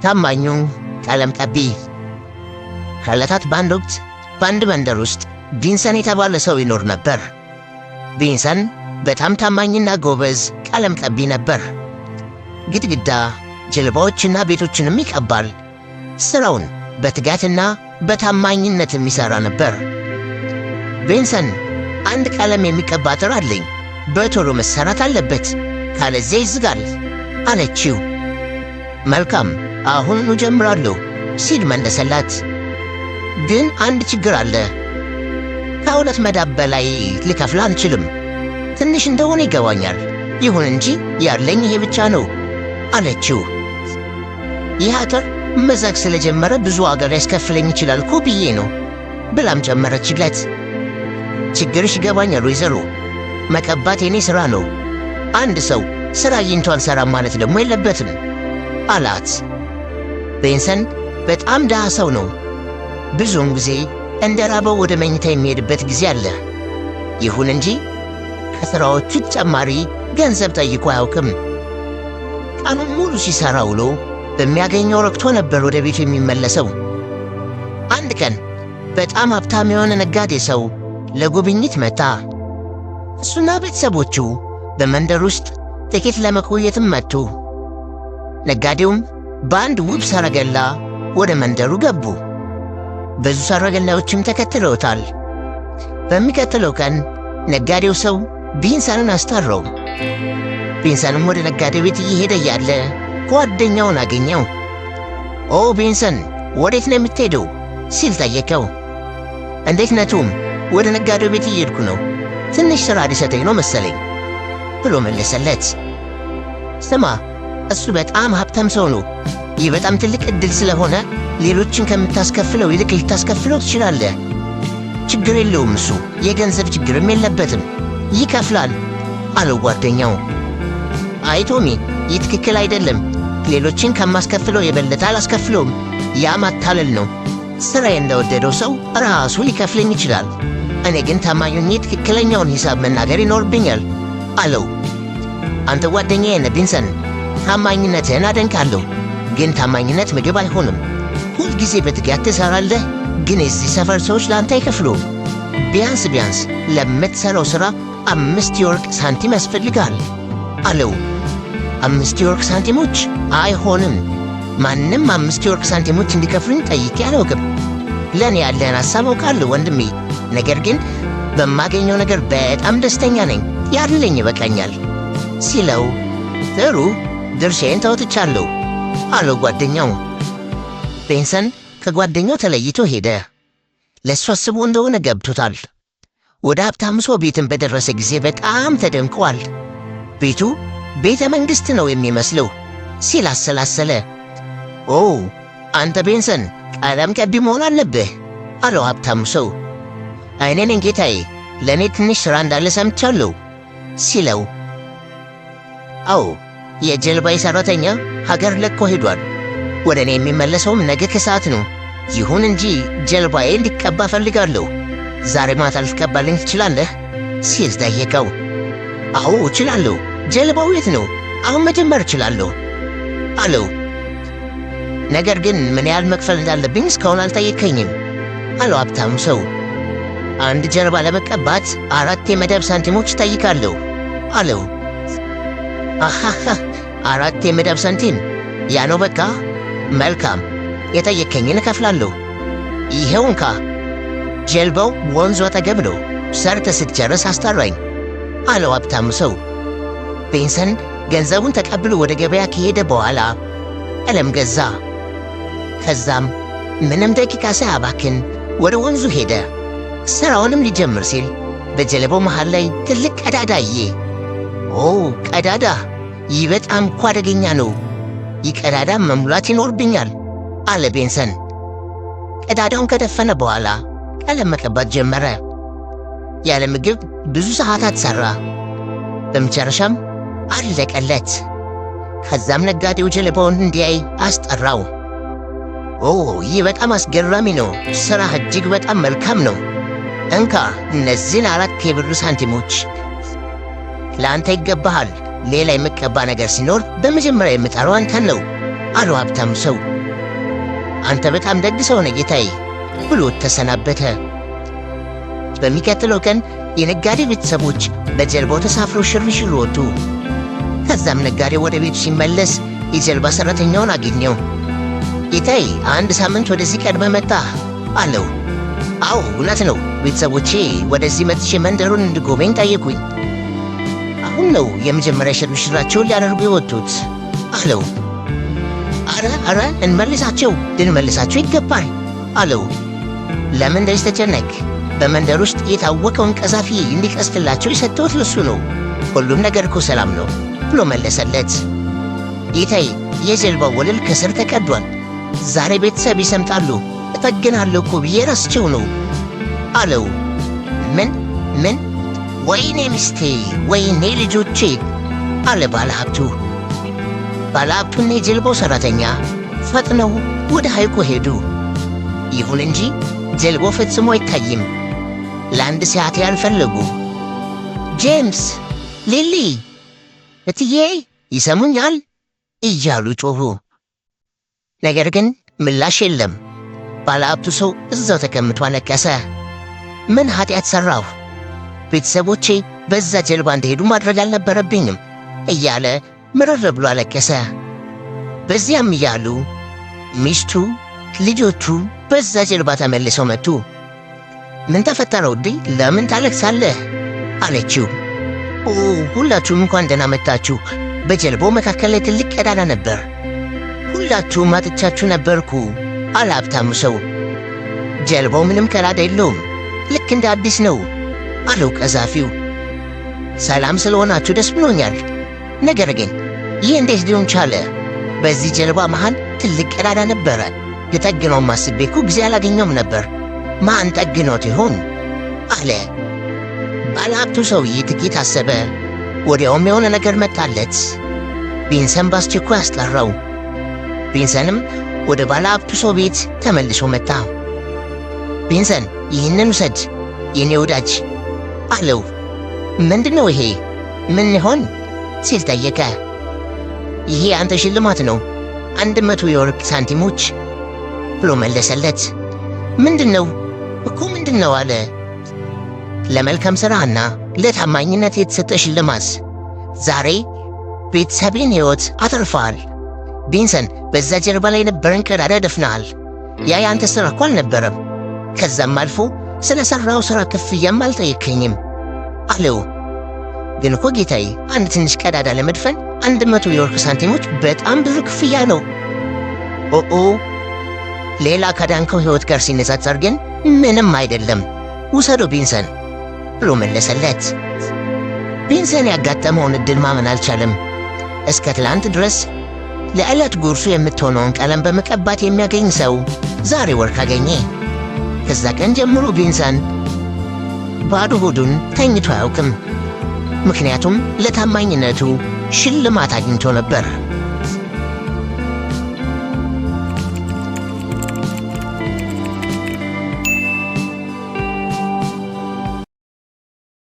ታማኙ ቀለም ቀቢ። ከዕለታት በአንድ ወቅት በአንድ መንደር ውስጥ ቪንሰን የተባለ ሰው ይኖር ነበር። ቪንሰን በጣም ታማኝና ጎበዝ ቀለም ቀቢ ነበር። ግድግዳ፣ ጀልባዎችና ቤቶችንም ይቀባል። ሥራውን በትጋትና በታማኝነት የሚሠራ ነበር። ቪንሰን አንድ ቀለም የሚቀባ አጥር አለኝ፣ በቶሎ መሠራት አለበት፣ ካለዚያ ይዝጋል አለችው። መልካም፣ አሁኑኑ ጀምራለሁ ሲል መለሰላት። ግን አንድ ችግር አለ። ከ2 መዳብ በላይ ልከፍል አንችልም። ትንሽ እንደሆነ ይገባኛል፣ ይሁን እንጂ ያለኝ ይሄ ብቻ ነው አለችው። ይህ አጥር መዛግ ስለጀመረ ብዙ ዋጋ ሊያስከፍለኝ ይችላል እኮ ብዬ ነው ብላም ጨመረችለት። ችግርሽ ይገባኛል ወይዘሮ፣ መቀባት የኔ ሥራ ነው። አንድ ሰው ሥራ አግኝቶ አልሠራም ማለት ደግሞ የለበትም አላት። ቪንሰን በጣም ድሃ ሰው ነው። ብዙውን ጊዜ እንደ ራበው ወደ መኝታ የሚሄድበት ጊዜ አለ። ይሁን እንጂ ከሥራዎቹ ተጨማሪ ገንዘብ ጠይቆ አያውቅም። ቀኑን ሙሉ ሲሠራ ውሎ በሚያገኘው ረክቶ ነበር ወደ ቤቱ የሚመለሰው። አንድ ቀን በጣም ሀብታም የሆነ ነጋዴ ሰው ለጉብኝት መጣ። እሱና ቤተሰቦቹ በመንደር ውስጥ ጥቂት ለመቆየትም መጡ። ነጋዴውም በአንድ ውብ ሰረገላ ወደ መንደሩ ገቡ። ብዙ ሰረገላዎችም ተከትለውታል። በሚቀጥለው ቀን ነጋዴው ሰው ቪንሰንን አስጠራው። ቪንሰንም ወደ ነጋዴው ቤት እየሄደ እያለ ጓደኛውን አገኘው። ኦ ቪንሰን፣ ወዴት ነው የምትሄደው ሲል ጠየቀው። እንዴት ነቱም? ወደ ነጋዴው ቤት እየሄድኩ ነው፣ ትንሽ ሥራ ሊሰጠኝ ነው መሰለኝ ብሎ መለሰለት። ስማ፣ እሱ በጣም ሀብታም ሰው ነው። ይህ በጣም ትልቅ ዕድል ስለሆነ ሌሎችን ከምታስከፍለው ይልቅ ልታስከፍለው ትችላለህ። ችግር የለውም፣ እሱ የገንዘብ ችግርም የለበትም፣ ይከፍላል አለው ጓደኛው። አይ ቶሚ፣ ይህ ትክክል አይደለም። ሌሎችን ከማስከፍለው የበለጠ አላስከፍለውም። ያ ማታለል ነው። ሥራዬ እንደወደደው ሰው ራሱ ሊከፍለኝ ይችላል። እኔ ግን ታማኙኝ ትክክለኛውን ሂሳብ መናገር ይኖርብኛል አለው። አንተ ጓደኛዬ ነህ ቪንሰን፣ ታማኝነትህን አደንቃለሁ። ግን ታማኝነት ምግብ አይሆንም። ሁልጊዜ በትጋት ትሠራለህ፣ ግን የዚህ ሰፈር ሰዎች ለአንተ አይከፍሉም። ቢያንስ ለምትሠራው ሥራ 5 የወርቅ ሳንቲም ያስፈልጋል አለው። 5 የወርቅ ሳንቲሞች አይሆንም። ማንም 5 የወርቅ ሳንቲሞች እንዲከፍሉኝ ጠይቄ አላውቅም። ለእኔ ያለህን ሐሳብ አውቃለሁ ወንድሜ፣ ነገር ግን በማገኘው ነገር በጣም ደስተኛ ነኝ፣ ያለኝ ይበቃኛል ሲለው፣ ጥሩ ድርሻዬን ተወጥቻለሁ አለው ጓደኛው። ቪንሰን ከጓደኛው ተለይቶ ሄደ። ለእሱ አስቦ እንደሆነ ገብቶታል። ወደ ሀብታም ሰው ቤትን በደረሰ ጊዜ በጣም ተደንቋል። ቤቱ ቤተ መንግሥት ነው የሚመስለው ሲል አሰላሰለ። ኦ አንተ ቪንሰን፣ ቀለም ቀቢ መሆን አለብህ አለው ሀብታሙ ሰው። እኔ ነኝ ጌታዬ፣ ለእኔ ትንሽ ሥራ እንዳለ ሰምቻለሁ ሲለው፣ አዎ የጀልባዬ ሠራተኛ ሀገር ለቆ ሄዷል። ወደ እኔ የሚመለሰውም ነገ ከሰዓት ነው። ይሁን እንጂ ጀልባዬ እንዲቀባ እፈልጋለሁ። ዛሬ ማታ ልትቀባልኝ ትችላለህ ሲል ጠየቀው። አዎ እችላለሁ። ጀልባው የት ነው? አሁን መጀመር እችላለሁ አለው። ነገር ግን ምን ያህል መክፈል እንዳለብኝ እስካሁን አልጠየቀኝም አለው ሀብታሙ ሰው። አንድ ጀልባ ለመቀባት 4 የመዳብ ሳንቲሞች እጠይቃለሁ አለው። አሃሃ 4 የመዳብ ሳንቲም? ያ ነው በቃ። መልካም፣ የጠየቀኝን እከፍላለሁ። ይኸው እንካ። ጀልባው ወንዙ አጠገብ ነው። ሰርተህ ስትጨርስ አስጠራኝ አለው ሀብታሙ ሰው። ቪንሰን ገንዘቡን ተቀብሎ ወደ ገበያ ከሄደ በኋላ ቀለም ገዛ። ከዛም ምንም ደቂቃ ሳያባክን ወደ ወንዙ ሄደ። ሥራውንም ሊጀምር ሲል በጀልባው መሃል ላይ ትልቅ ቀዳዳ አየ። ኦ ቀዳዳ! ይህ በጣም እኮ አደገኛ ነው። ይህ ቀዳዳ መሙላት ይኖርብኛል አለ ቪንሰን። ቀዳዳውን ከደፈነ በኋላ ቀለም መቀባት ጀመረ። ያለ ምግብ ብዙ ሰዓታት ሠራ። በመጨረሻም አለቀለት። ከዛም ነጋዴው ጀልባውን እንዲያይ አስጠራው። ኦ ይህ በጣም አስገራሚ ነው። ሥራህ እጅግ በጣም መልካም ነው። እንካ እነዚህን 4 የብር ሳንቲሞች ለአንተ ይገባሃል። ሌላ የምቀባ ነገር ሲኖር በመጀመሪያ የምጠራው አንተን ነው አለው ሀብታሙ ሰው። አንተ በጣም ደግ ሰው ነህ ጌታዬ ብሎ ተሰናበተ። በሚቀጥለው ቀን የነጋዴ ቤተሰቦች በጀልባው ተሳፍረው ሽርሽር ወጡ። ከዛም ነጋዴ ወደ ቤቱ ሲመለስ የጀልባ ሠራተኛውን አገኘው። ጌታዬ 1 ሳምንት ወደዚህ ቀድመህ መጣህ አለው። አዎ እውነት ነው፣ ቤተሰቦቼ ወደዚህ መጥቼ መንደሩን እንድጎበኝ ጠየቁኝ። አሁን ነው የመጀመሪያ ሽርሽራቸውን ሊያደርጉ የወጡት አለው። አረ ልንመልሳቸው ይገባል አለው። ለምን እንደዚህ ተጨነቅ? በመንደር ውስጥ የታወቀውን ቀዛፊ እንዲቀስፍላቸው የሰጠሁት ለሱ ነው። ሁሉም ነገር እኮ ሰላም ነው ብሎ መለሰለት። ጌታዬ የጀልባው ወለል ከስር ተቀዷል። ዛሬ ቤተሰብ ይሰምጣሉ፣ እጠግናለሁ እኮ ብዬ ረስቼው ነው አለው። ምን? ወይኔ ሚስቴ፣ ወይኔ ልጆቼ አለ ባለሀብቱ። ባለሀብቱና የጀልባው ሠራተኛ ፈጥነው ወደ ሐይቁ ሄዱ። ይሁን እንጂ ጀልባው ፈጽሞ አይታይም። ለ1 ሰዓት ያህል ፈለጉ። ጄምስ፣ ሊሊ፣ እትዬ ይሰሙኛል እያሉ ጮኹ። ነገር ግን ምላሽ የለም። ባለሀብቱ ሰው እዛው ተቀምጦ አለቀሰ። ምን ኃጢአት ሠራሁ? ቤተሰቦቼ በዛ ጀልባ እንደሄዱ ማድረግ አልነበረብኝም እያለ ምርር ብሎ አለቀሰ። በዚያም እያሉ ሚስቱ፣ ልጆቹ በዛ ጀልባ ተመልሰው መጡ። ምን ተፈጠረ ውዴ? ለምን ታለቅሳለህ? አለችው። ሁላችሁም እንኳን ደህና መጣችሁ። በጀልባው መካከል ላይ ትልቅ ቀዳዳ ነበር። ሁላችሁም አጥቻችሁ ነበርኩ አለ ሀብታሙ ሰው። ጀልባው ምንም ቀዳዳ የለውም፣ ልክ እንደ አዲስ ነው አለው ቀዛፊው። ሰላም ስለሆናችሁ ደስ ብሎኛል። ነገር ግን ይህ እንዴት ሊሆን ቻለ? በዚህ ጀልባ መሃል ትልቅ ቀዳዳ ነበረ። ልጠግነውም አስቤ እኮ ጊዜ አላገኘውም ነበር። ማን ጠግኖት ይሆን አለ። ባለሀብቱ ሰውዬ ጥቂት አሰበ። ወዲያውም የሆነ ነገር መጣለት። ቢንሰን በአስቸኳይ አስጠራው። ቢንሰንም ወደ ባለሀብቱ ሰው ቤት ተመልሶ መጣ። ቢንሰን ይህንን ውሰድ የኔ ወዳጅ አለው። ምንድነው ይሄ? ምን ይሆን ሲል ጠየቀ። ይሄ አንተ ሽልማት ነው፣ 100 የወርቅ ሳንቲሞች ብሎ መለሰለት። ምንድነው አለ። ለመልካም ሥራና ለታማኝነት የተሰጠ ሽልማት። ዛሬ ቤተሰቤን ሕይወት አተርፈሃል። ቢንሰን በዛ ጀልባ ላይ የነበረን ቀዳዳ ደፍነሃል። ያ የአንተ ሥራ እኮ አልነበረም። ከዛም አልፎ ስለ ሠራው ሥራ ክፍያም አልጠየከኝም አለው። ግን እኮ ጌታዬ፣ አንድ ትንሽ ቀዳዳ ለመድፈን 100 የወርቅ ሳንቲሞች በጣም ብዙ ክፍያ ነው። ሌላ ከዳንከው ሕይወት ጋር ሲነጻጸር ግን ምንም አይደለም። ውሰዶ ቢንሰን ብሎ መለሰለት። ቢንሰን ያጋጠመውን ዕድል ማመን አልቻለም። እስከ ትላንት ድረስ ለዕለት ጉርሱ የምትሆነውን ቀለም በመቀባት የሚያገኝ ሰው ዛሬ ወርቅ አገኘ። ከዛ ቀን ጀምሮ ቢንሰን ባዶ ሆዱን ተኝቶ አያውቅም። ምክንያቱም ለታማኝነቱ ሽልማት አግኝቶ ነበር።